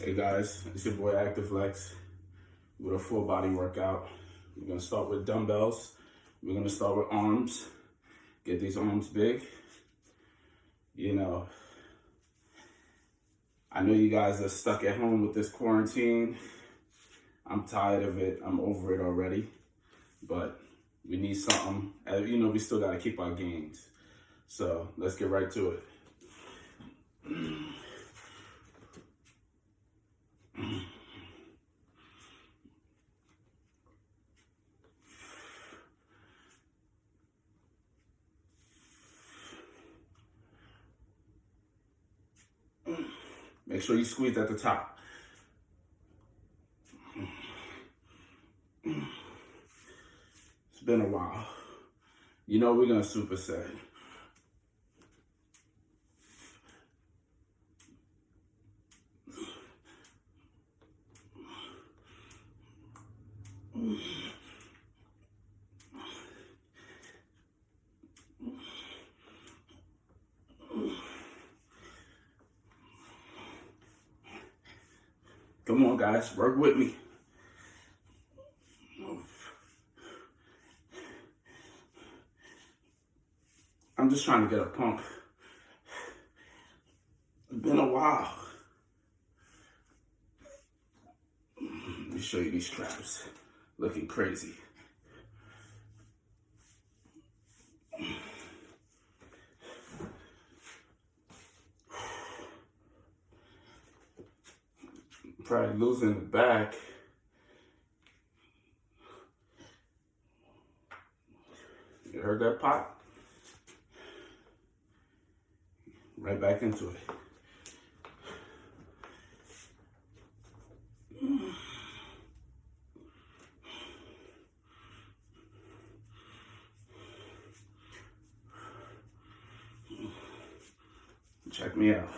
Hey guys, it's your boy ActiveLex with a full body workout. We're gonna start with dumbbells. We're gonna start with arms. Get these arms big. You know, I know you guys are stuck at home with this quarantine. I'm tired of it. I'm over it already. But we need something. You know, we still gotta keep our gains. So let's get right to it. Make sure you squeeze at the top. It's been a while. You know we're gonna superset. Come on, guys, work with me. I'm just trying to get a pump. It's been a while. Let me show you these traps. Looking crazy. Probably losing the back. You heard that pop? Right back into it. Check me out.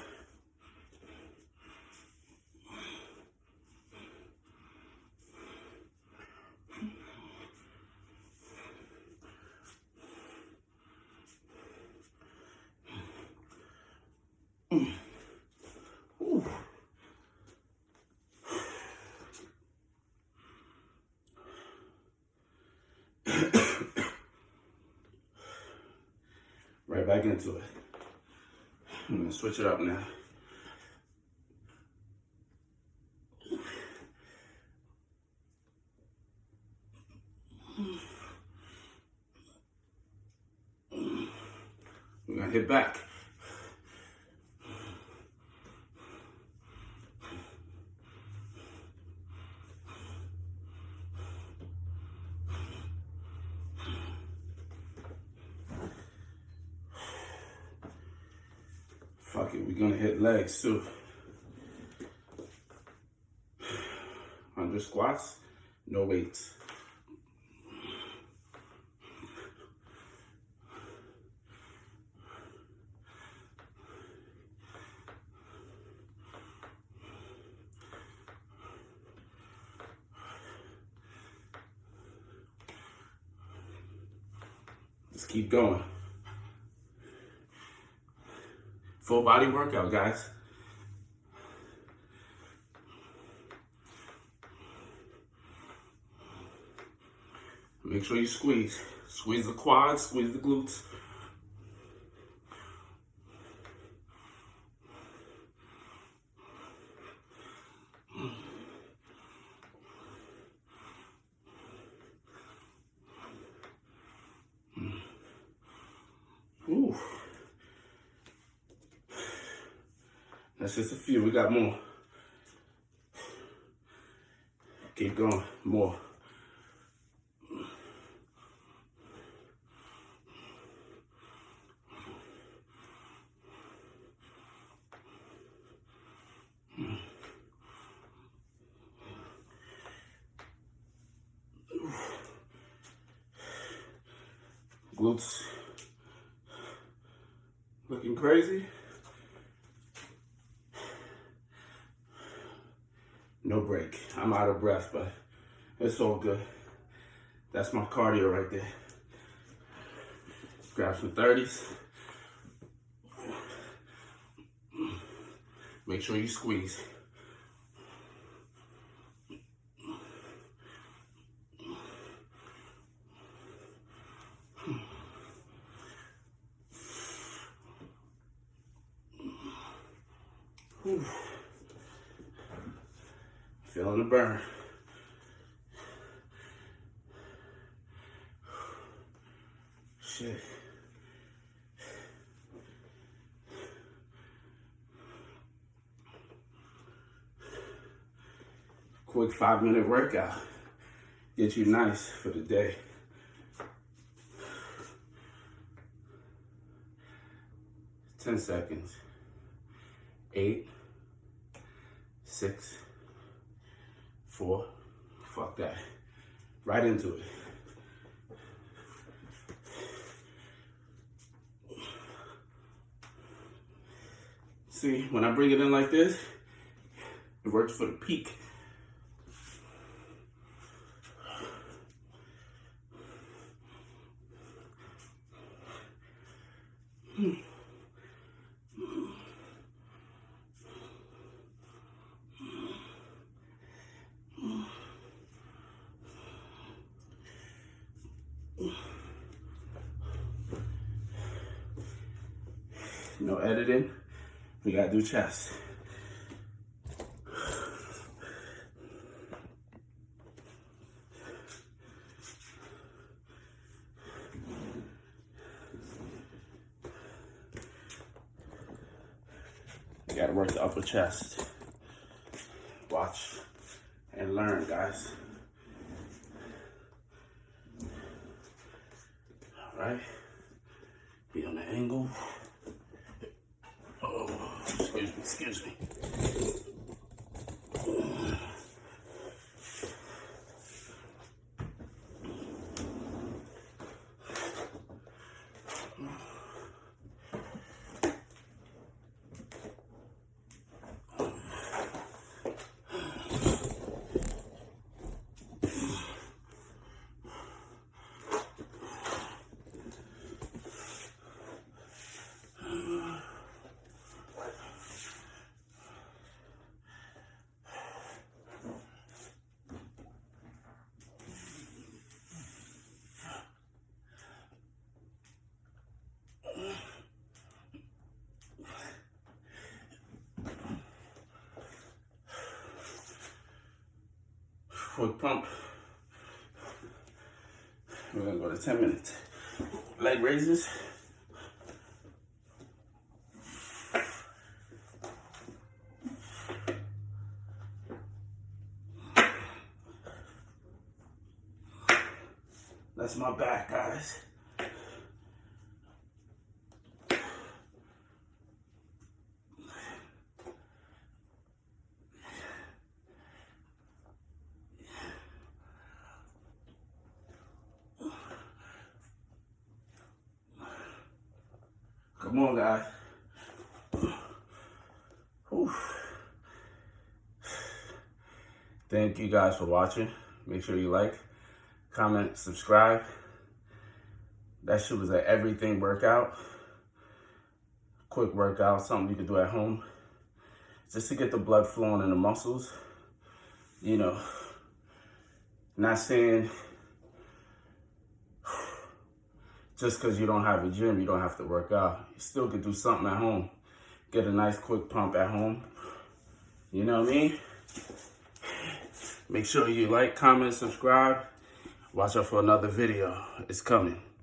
Ooh. Right back into it. I'm gonna switch it up now. We're gonna hit back. Fuck it, we're gonna hit legs too. 100 squats, no weights. Let's keep going. Full body workout, guys. Make sure you squeeze. Squeeze the quads, squeeze the glutes. Ooh. That's just a few, we got more. Keep going, more. Glutes looking crazy. No break. I'm out of breath, but it's all good. That's my cardio right there. Grab some 30s. Make sure you squeeze. Whew. Feeling the burn. Shit. Quick 5-minute workout. Get you nice for the day. Ten seconds. 8, 6, 4. Fuck that. Right into it. See, when I bring it in like this, it works for the peak. No editing. We gotta do chest. You gotta work the upper chest. Watch and learn, guys. All right. Be on the angle. Oh, excuse me. Quick pump. We're gonna go to 10 minutes. Leg raises. That's my back, guys. Come on, guys. Whew. Thank you guys for watching. Make sure you like, comment, subscribe. That shit was an everything workout. Quick workout, something you can do at home. Just to get the blood flowing in the muscles. You know, not saying just because you don't have a gym, you don't have to work out. You still could do something at home. Get a nice quick pump at home. You know what I mean? Make sure you like, comment, subscribe. Watch out for another video. It's coming.